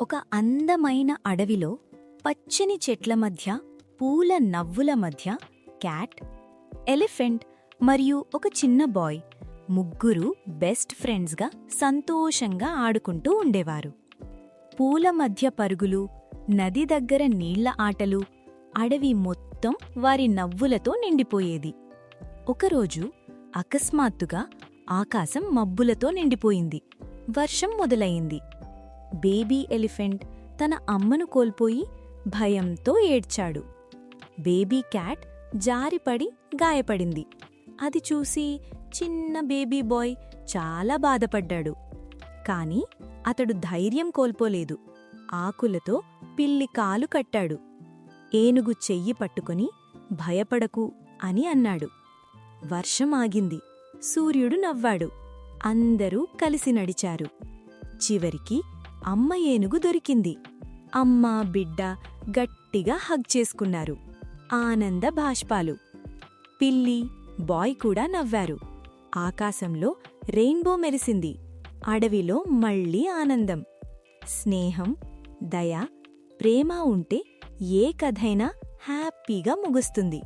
ఒక అందమైన అడవిలో పచ్చని చెట్ల మధ్య పూల నవ్వుల మధ్య క్యాట్, ఎలిఫెంట్ మరియు ఒక చిన్న బాయ్ ముగ్గురు బెస్ట్ ఫ్రెండ్స్గా సంతోషంగా ఆడుకుంటూ ఉండేవారు. పూల మధ్య పరుగులు, నది దగ్గర నీళ్ల ఆటలు, అడవి మొత్తం వారి నవ్వులతో నిండిపోయేది. ఒకరోజు అకస్మాత్తుగా ఆకాశం మబ్బులతో నిండిపోయింది. వర్షం మొదలయింది. బేబీ ఎలిఫెంట్ తన అమ్మను కోల్పోయి భయంతో ఏడ్చాడు. బేబీ క్యాట్ జారిపడి గాయపడింది. అది చూసి చిన్న బేబీ బాయ్ చాలా బాధపడ్డాడు. కాని అతడు ధైర్యం కోల్పోలేదు. ఆకులతో పిల్లి కాలు కట్టాడు. ఏనుగు చెయ్యి పట్టుకుని భయపడకు అని అన్నాడు. వర్షం ఆగింది. సూర్యుడు నవ్వాడు. అందరూ కలిసి నడిచారు. చివరికి అమ్మ ఏనుగు దొరికింది. అమ్మా బిడ్డ గట్టిగా హగ్ చేసుకున్నారు. ఆనంద బాష్పాలు. పిల్లి, బాయ్ కూడా నవ్వారు. ఆకాశంలో రెయిన్బో మెరిసింది. అడవిలో మళ్ళీ ఆనందం. స్నేహం, దయ, ప్రేమ ఉంటే ఏ కథైనా హ్యాపీగా ముగుస్తుంది.